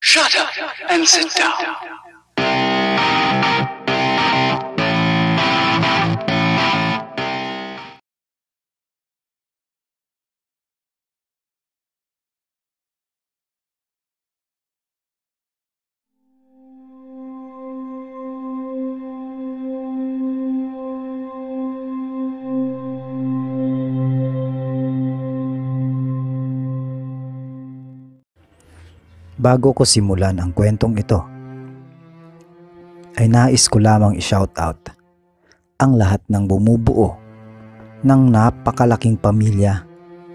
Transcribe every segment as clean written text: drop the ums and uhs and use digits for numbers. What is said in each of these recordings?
Shut up and sit down. Bago ko simulan ang kwentong ito, ay nais ko lamang i-shoutout ang lahat ng bumubuo ng napakalaking pamilya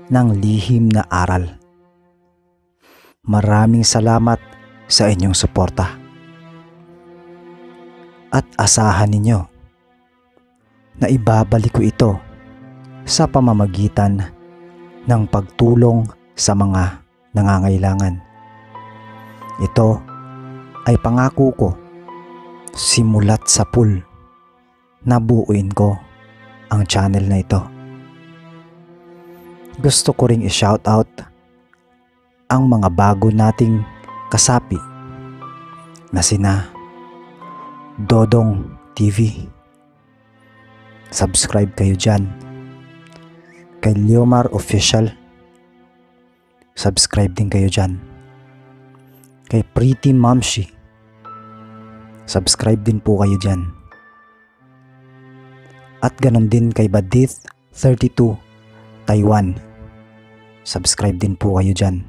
ng lihim na aral. Maraming salamat sa inyong suporta. At asahan ninyo na ibabalik ko ito sa pamamagitan ng pagtulong sa mga nangangailangan. Ito ay pangako ko simulat sa pool na buuin ko ang channel na ito. Gusto ko ring i-shoutout ang mga bago nating kasapi na sina Dodong TV. Subscribe kayo dyan. Kay Leomar Official, subscribe din kayo dyan. Kay Pretty Momshi, subscribe din po kayo dyan. At ganon din kay Badith32 Taiwan, subscribe din po kayo dyan.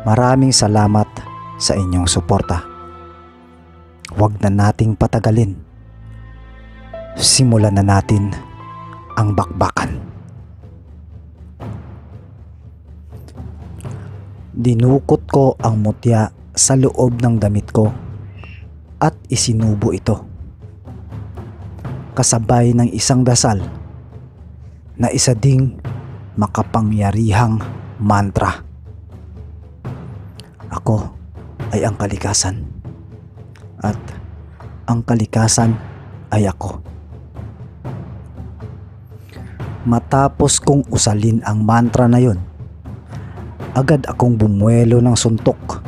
Maraming salamat sa inyong suporta. Huwag na nating patagalin. Simulan na natin ang bakbakan. Dinukot ko ang mutya sa loob ng damit ko at isinubo ito, kasabay ng isang dasal na isa ding makapangyarihang mantra. Ako ay ang kalikasan at ang kalikasan ay ako. Matapos kong usalin ang mantra na yon, agad akong bumuelo ng suntok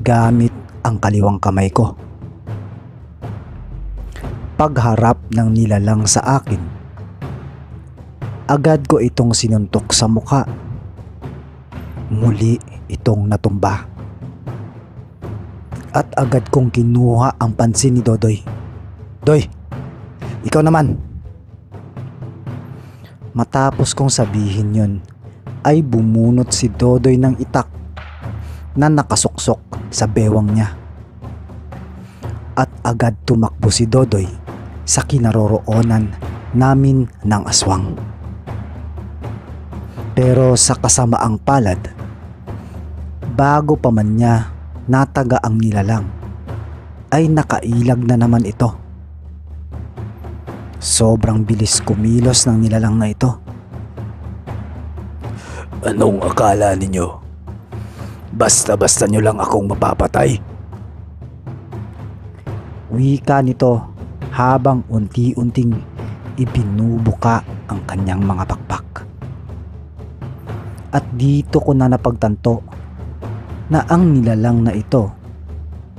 gamit ang kaliwang kamay ko. Pagharap ng nilalang sa akin, agad ko itong sinuntok sa mukha. Muli itong natumba. At agad kong kinuha ang pansin ni Dodoy. "Doy, ikaw naman." Matapos kong sabihin yon, ay bumunot si Dodoy ng itak na nakasuksok sa bewang niya. At agad tumakbo si Dodoy sa kinaroroonan namin ng aswang. Pero sa kasamaang palad, bago pa man niya nataga ang nilalang, ay nakailag na naman ito. Sobrang bilis kumilos ng nilalang na ito. Anong akala ninyo? Basta-basta nyo lang akong mapapatay? Wika nito habang unti-unting ibinubuka ang kanyang mga pakpak. At dito ko na napagtanto na ang nilalang na ito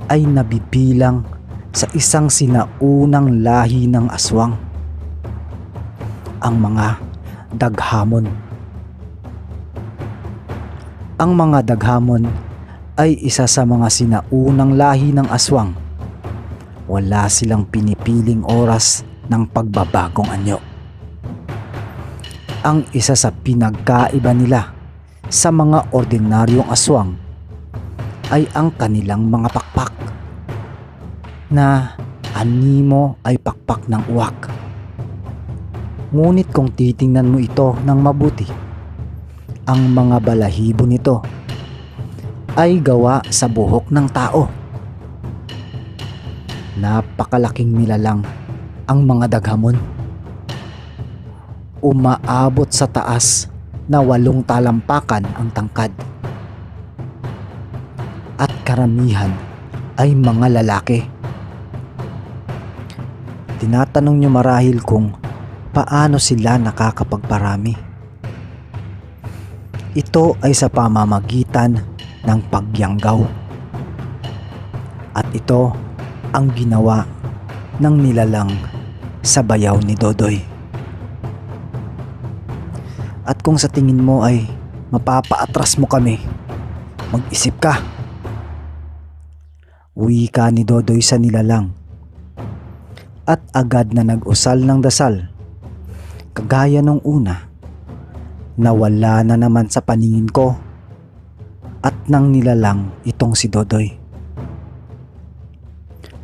ay nabibilang sa isang sinaunang lahi ng aswang, ang mga daghamon. Ang mga daghamon ay isa sa mga sinaunang lahi ng aswang. Wala silang pinipiling oras ng pagbabagong anyo. Ang isa sa pinagkaiba nila sa mga ordinaryong aswang ay ang kanilang mga pakpak, na animo ay pakpak ng uwak. Ngunit kung titingnan mo ito ng mabuti, ang mga balahibo nito ay gawa sa buhok ng tao. Napakalaking nilalang ang mga daghamon. Umaabot sa taas na 8 talampakan ang tangkad. At karamihan ay mga lalaki. Tinatanong niyo marahil kung paano sila nakakapagparami. Ito ay sa pamamagitan ng pagyanggaw. At ito ang ginawa ng nilalang sa bayaw ni Dodoy. At kung sa tingin mo ay mapapaatras mo kami, mag-isip ka. Wika ni Dodoy sa nilalang. At agad na nag-usal ng dasal. Kagaya nung una, nawala na naman sa paningin ko at nang nilalang itong si Dodoy.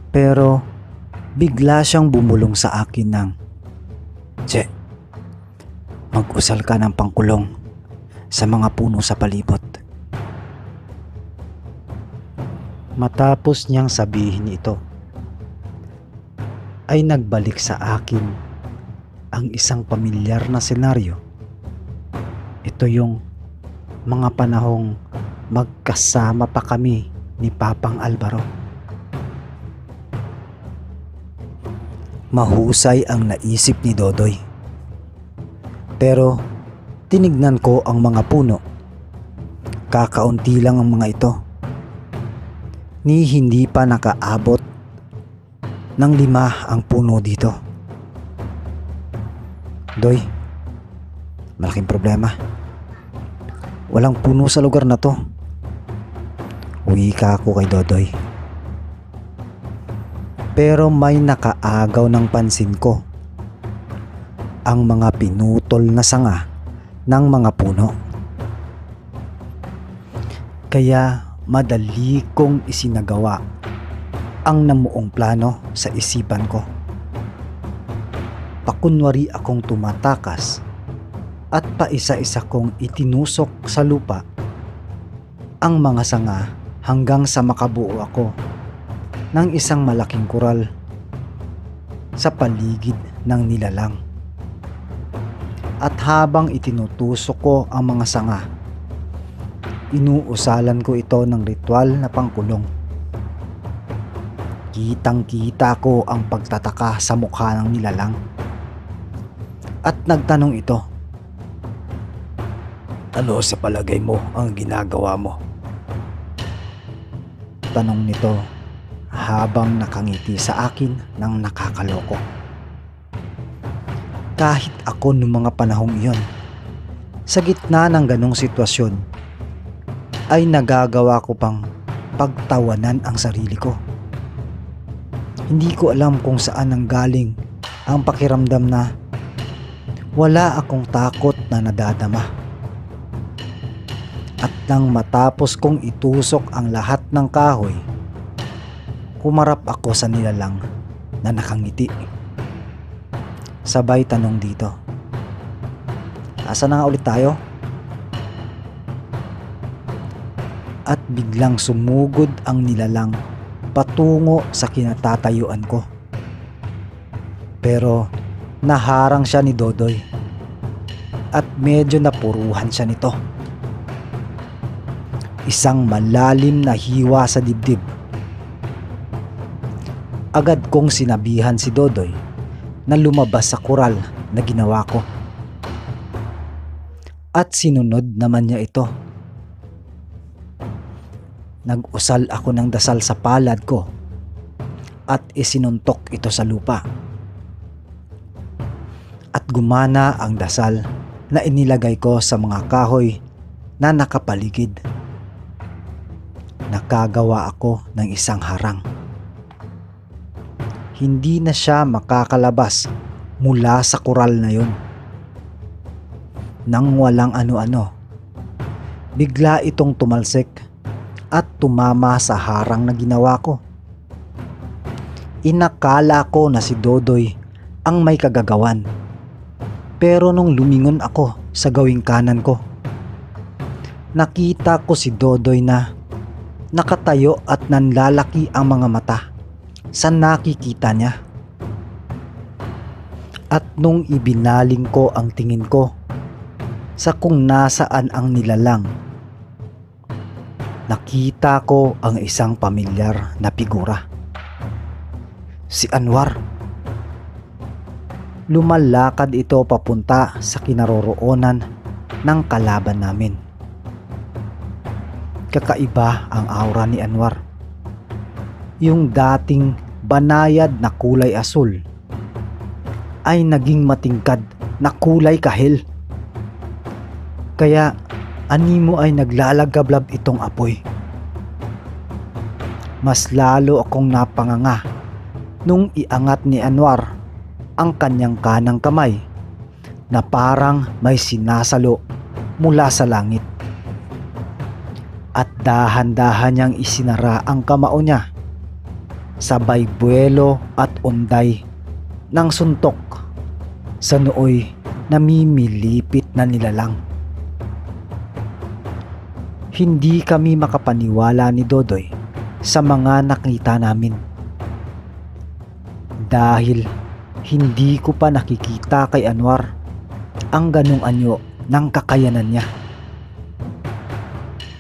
Pero bigla siyang bumulong sa akin ng, "Che, mag-usal ka ng pangkulong sa mga puno sa palibot." Matapos niyang sabihin ito, ay nagbalik sa akin ang isang pamilyar na senaryo. Ito yung mga panahong magkasama pa kami ni Papang Alvaro. Mahusay ang naisip ni Dodoy. Pero tinignan ko ang mga puno. Kakaunti lang ang mga ito. Ni hindi pa nakaabot ng 5 ang puno dito. Doy, malaking problema. Walang puno sa lugar na to. Wika ako kay Dodoy. Pero may nakaagaw ng pansin ko. Ang mga pinutol na sanga ng mga puno. Kaya madali kong isinagawa ang namuong plano sa isipan ko. Pakunwari akong tumatakas at paisa-isa kong itinusok sa lupa ang mga sanga hanggang sa makabuo ako ng isang malaking kural sa paligid ng nilalang. At habang itinutusok ko ang mga sanga, inuusalan ko ito ng ritual na pangkulong. Kitang-kita ko ang pagtataka sa mukha ng nilalang. At nagtanong ito, Ano sa palagay mo ang ginagawa mo? tanong nito habang nakangiti sa akin ng nakakaloko. Kahit ako noong mga panahong iyon, sa gitna ng ganong sitwasyon, ay nagagawa ko pang pagtawanan ang sarili ko. Hindi ko alam kung saan nanggaling ang pakiramdam na wala akong takot na nadadama. At nang matapos kong itusok ang lahat ng kahoy, humarap ako sa nilalang na nakangiti. Sabay tanong dito, "Asa na nga ulit tayo?" At biglang sumugod ang nilalang patungo sa kinatatayuan ko. Pero naharang siya ni Dodoy at medyo napuruhan siya nito. Isang malalim na hiwa sa dibdib. Agad kong sinabihan si Dodoy na lumabas sa kural na ginawa ko. At sinunod naman niya ito. Nag-usal ako ng dasal sa palad ko at isinuntok ito sa lupa. At gumana ang dasal na inilagay ko sa mga kahoy na nakapaligid. Nakagawa ako ng isang harang. Hindi na siya makakalabas mula sa kural na yun. Nang walang ano-ano, bigla itong tumalsik at tumama sa harang na ginawa ko. Inakala ko na si Dodoy ang may kagagawan. Pero nung lumingon ako sa gawing kanan ko, nakita ko si Dodoy na nakatayo at nanlalaki ang mga mata sa nakikita niya. At nung ibinaling ko ang tingin ko sa kung nasaan ang nilalang, nakita ko ang isang pamilyar na figura. Si Anwar. Lumalakad ito papunta sa kinaroroonan ng kalaban namin. Kakaiba ang aura ni Anwar. Yung dating banayad na kulay asul ay naging matingkad na kulay kahil. Kaya animo ay naglalagablab itong apoy. Mas lalo akong napanganga nung iangat ni Anwar ang kanyang kanang kamay na parang may sinasalo mula sa langit. At dahan-dahan niyang isinara ang kamao niya, sabay buwelo at unday ng suntok sa nooy namimilipit na nilalang. Hindi kami makapaniwala ni Dodoy sa mga nakita namin. Dahil hindi ko pa nakikita kay Anwar ang ganung anyo ng kakayanan niya.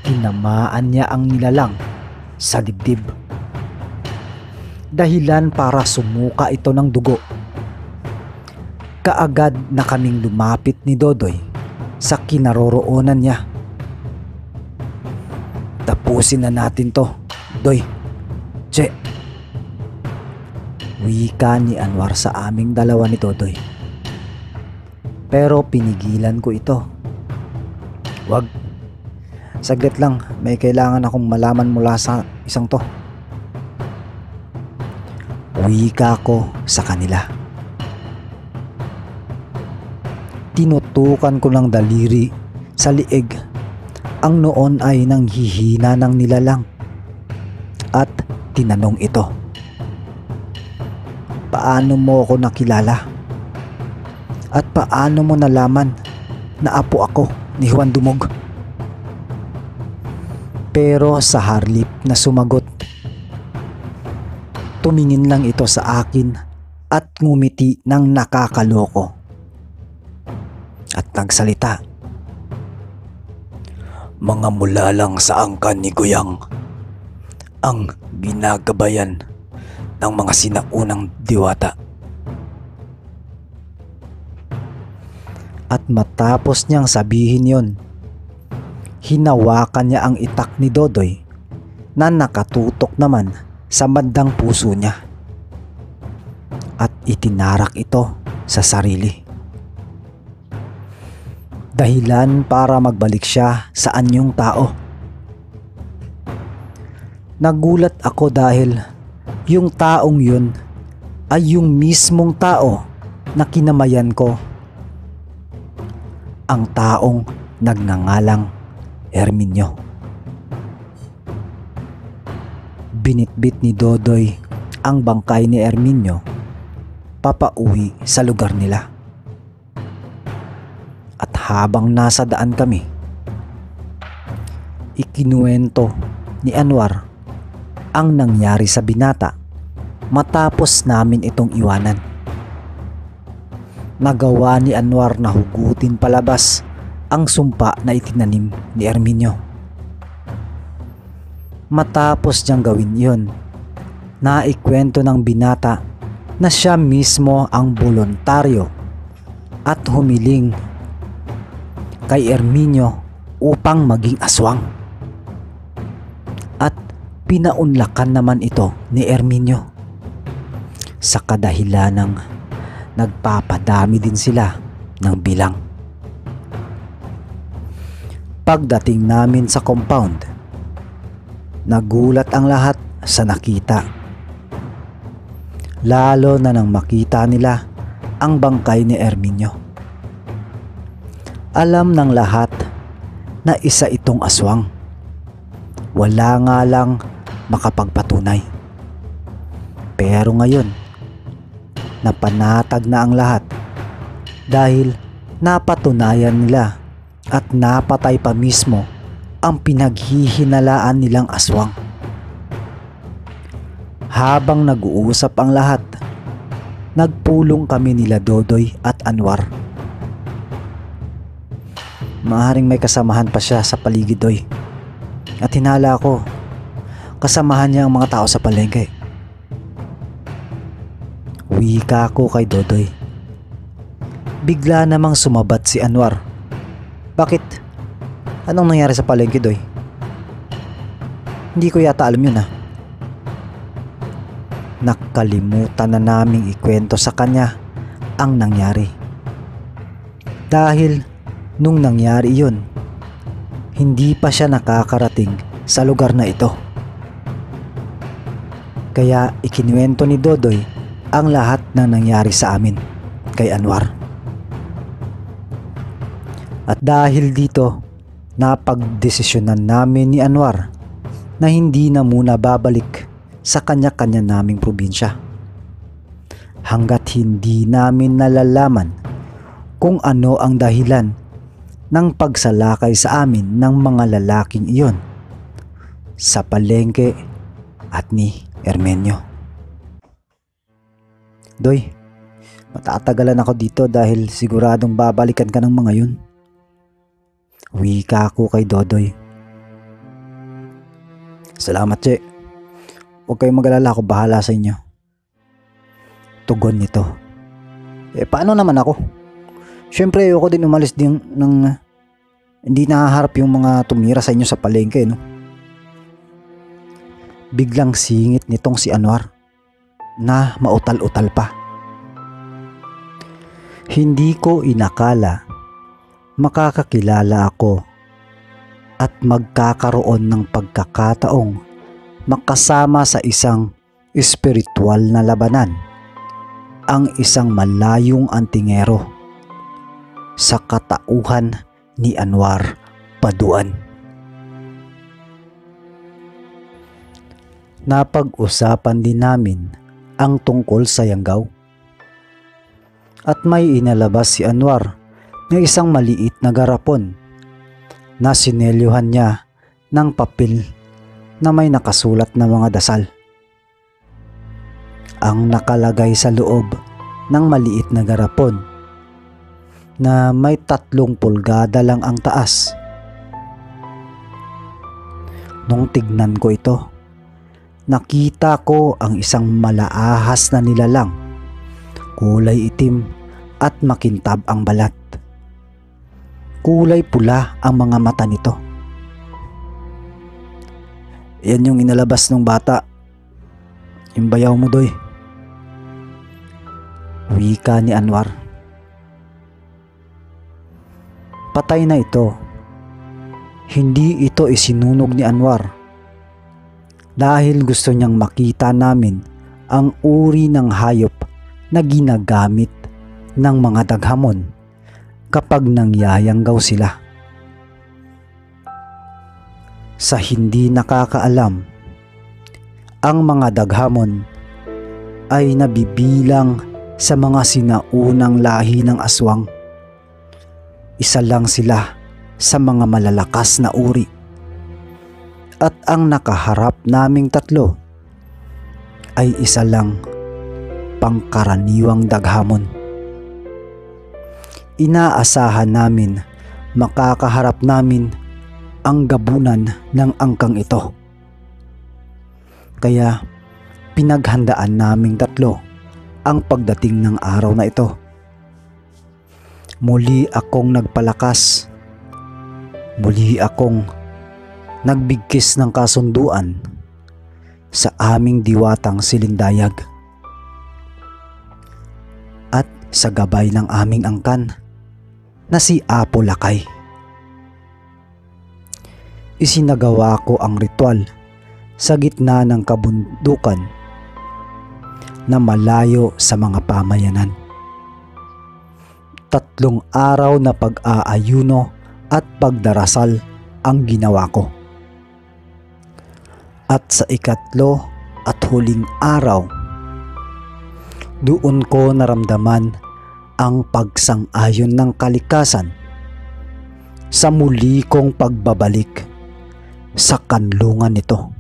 Tinamaan niya ang nilalang sa dibdib. Dahilan para sumuka ito ng dugo. Kaagad na kaming lumapit ni Dodoy sa kinaroroonan niya. Tapusin na natin to, Doy. Che. Wika ni Anwar sa aming dalawa ni Dodoy. Pero pinigilan ko ito. Wag. Saglit lang, may kailangan akong malaman mula sa isang to. Wika ko sa kanila. Tinutukan ko ng daliri sa liig ang noon ay nanghihina ng nilalang at tinanong ito. Paano mo ako nakilala? At paano mo nalaman na apo ako ni Juan Dumog? Pero sa harlip na sumagot, tumingin lang ito sa akin at ngumiti ng nakakaloko. At nagsalita. Mga mula lang sa angkan ni Guyang ang ginagabayan ng mga sinaunang diwata. At matapos niyang sabihin yon, hinawakan niya ang itak ni Dodoy na nakatutok naman sa bandang puso niya at itinarak ito sa sarili. Dahilan para magbalik siya sa anyong tao. Nagulat ako dahil yung taong yun ay yung mismong tao na kinamayan ko. Ang taong nagngangalang Erminio. Binitbit ni Dodoy ang bangkay ni Erminio papauwi sa lugar nila. At habang nasa daan kami, ikinuwento ni Anwar ang nangyari sa binata matapos namin itong iwanan. Nagawa ni Anwar na hugutin palabas ang sumpa na itinanim ni Erminio. Matapos niyang gawin iyon, naikwento ng binata na siya mismo ang voluntaryo at humiling kay Erminio upang maging aswang. At pinaunlakan naman ito ni Erminio sa kadahilanang nagpapadami din sila ng bilang. Pagdating namin sa compound, nagulat ang lahat sa nakita. Lalo na nang makita nila ang bangkay ni Erminio. Alam ng lahat na isa itong aswang. Wala nga lang makapagpatunay. Pero ngayon, napanatag na ang lahat dahil napatunayan nila at napatay pa mismo ang pinaghihinalaan nilang aswang. Habang nag-uusap ang lahat, nagpulong kami nila Dodoy at Anwar. Maaaring may kasamahan pa siya sa paligid, Doy. At hinala ko, kasamahan niya ang mga tao sa palengke. Wika ko kay Dodoy. Bigla namang sumabat si Anwar. Bakit? Anong nangyari sa palengke, Doy? Hindi ko yata alam yun Nakalimutan na naming ikwento sa kanya ang nangyari. Dahil nung nangyari yun, hindi pa siya nakakarating sa lugar na ito. Kaya ikinuwento ni Dodoy ang lahat ng nangyari sa amin kay Anwar. At dahil dito, napagdesisyonan namin ni Anwar na hindi na muna babalik sa kanya-kanya naming probinsya hanggat hindi namin nalalaman kung ano ang dahilan ng pagsalakay sa amin ng mga lalaking iyon sa palengke at ni Ermenyo. Doy, matatagalan ako dito dahil siguradong babalikan ka ng mga yun. Wika ako kay Dodoy. Salamat, Che. Huwag kayong mag-alala, ako bahala sa inyo. Tugon nito. Paano naman ako? Siyempre ayoko din umalis din ng hindi nahaharap yung mga tumira sa inyo sa palengke, no? Biglang singit nitong si Anwar na mautal-utal pa. Hindi ko inakala makakakilala ako at magkakaroon ng pagkakataong makasama sa isang espiritual na labanan ang isang malayong antingero sa katauhan ni Anwar Paduan. Napag-usapan din namin ang tungkol sa Yanggaw at may inalabas si Anwar na isang maliit na garapon na sinelyuhan niya ng papel na may nakasulat na mga dasal. Ang nakalagay sa loob ng maliit na garapon na may 3 pulgada lang ang taas. Nung tignan ko ito, nakita ko ang isang malaahas na nilalang, kulay itim at makintab ang balat. Kulay pula ang mga mata nito. Yan yung inalabas ng bata. Yung bayaw mo, Doy. Wika ni Anwar. Patay na ito. Hindi ito isinunog ni Anwar dahil gusto niyang makita namin ang uri ng hayop na ginagamit ng mga daghamon kapag nangyayanggaw sila. Sa hindi nakakaalam, ang mga daghamon ay nabibilang sa mga sinaunang lahi ng aswang. Isa lang sila sa mga malalakas na uri. At ang nakaharap naming 3 ay isa lang pangkaraniwang daghamon. Inaasahan namin makakaharap namin ang gabunan ng angkang ito. Kaya pinaghandaan naming 3 ang pagdating ng araw na ito. Muli akong nagpalakas. Muli akong nagbigkis ng kasunduan sa aming diwatang Silindayag. At sa gabay ng aming angkan na si Apo Lakay. Isinagawa ko ang ritual sa gitna ng kabundukan na malayo sa mga pamayanan. 3 araw na pag-aayuno at pagdarasal ang ginawa ko. At sa ikatlo at huling araw, doon ko naramdaman ang pagsang-ayon ng kalikasan sa muli kong pagbabalik sa kanlungan nito.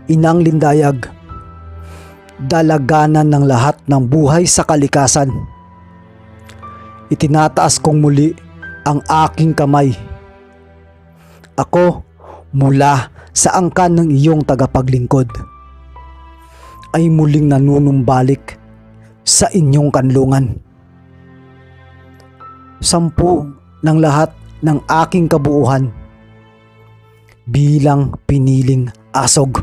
Inang Lindayag, dalaganan ng lahat ng buhay sa kalikasan. Itinataas kong muli ang aking kamay. Ako, mula sa angkan ng iyong tagapaglingkod, ay muling nanunumbalik sa inyong kanlungan. 10 ng lahat ng aking kabuuhan, bilang piniling asog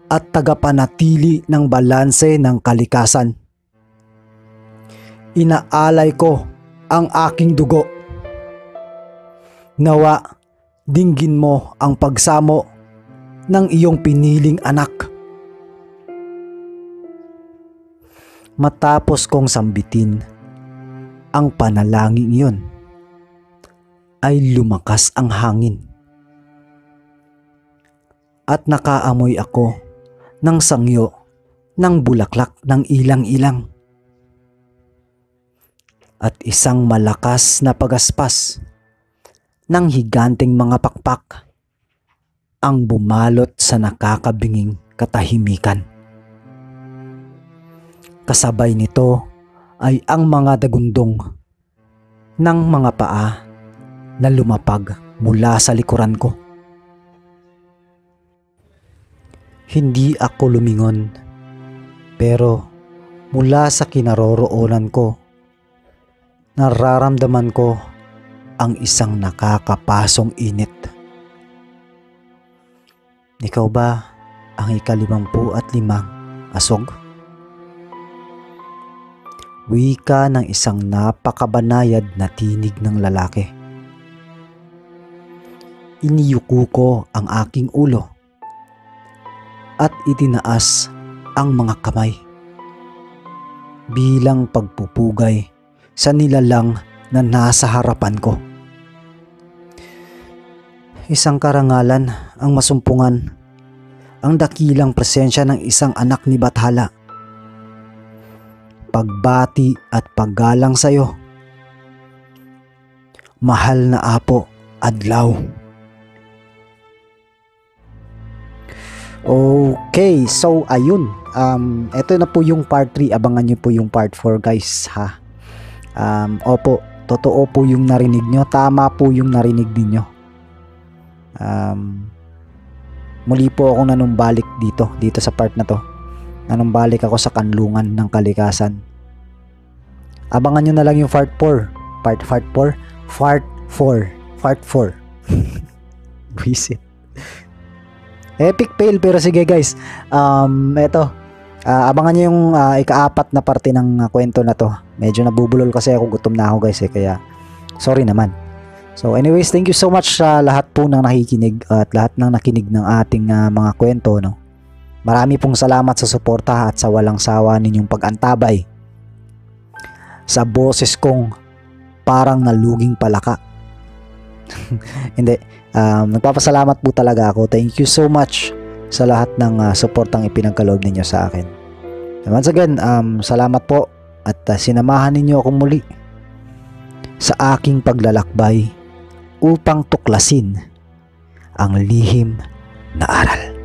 at tagapanatili ng balanse ng kalikasan. Inaalay ko ang aking dugo. Nawa, dinggin mo ang pagsamo ng iyong piniling anak. Matapos kong sambitin ang panalangin iyon, ay lumakas ang hangin. At nakaamoy ako ng sangyo ng bulaklak ng ilang-ilang. At isang malakas na pagaspas ng higanteng mga pakpak ang bumalot sa nakakabinging katahimikan. Kasabay nito ay ang mga dagundong ng mga paa na lumapag mula sa likuran ko. Hindi ako lumingon, pero mula sa kinaroroonan ko, nararamdaman ko ang isang nakakapasong init. Ikaw ba ang ika-55 asog? Wika ng isang napakabanayad na tinig ng lalaki. Iniyuko ko ang aking ulo at itinaas ang mga kamay bilang pagpupugay sa nilalang na nasa harapan ko. Isang karangalan ang masumpungan, ang dakilang presensya ng isang anak ni Bathala. Pagbati at paggalang sa iyo, mahal na Apo Adlaw. Okay, so ayun. Ito na po yung part 3. Abangan nyo po yung part 4 guys ha. Opo, totoo po yung narinig nyo. Tama po yung narinig ninyo. Muli po akong nanumbalik dito sa part na to. Nanumbalik ako sa kanlungan ng kalikasan. Abangan nyo na lang yung part 4. Part 4. Visit. Epic fail, pero sige guys. Abangan nyo yung ika-4 na parte ng kwento na to. Medyo nabubulol kasi ako, gutom na ako guys kaya sorry naman. So anyways, thank you so much sa lahat po ng nakikinig at lahat ng nakinig ng ating mga kwento, no. Marami pong salamat sa suporta at sa walang sawa ninyong pag-antabay sa boses kong parang naluging palaka. Hindi, nagpapasalamat po talaga ako. Thank you so much sa lahat ng suportang ipinagkaloob ninyo sa akin. And once again, salamat po at sinamahan ninyo ako muli sa aking paglalakbay upang tuklasin ang lihim na aral.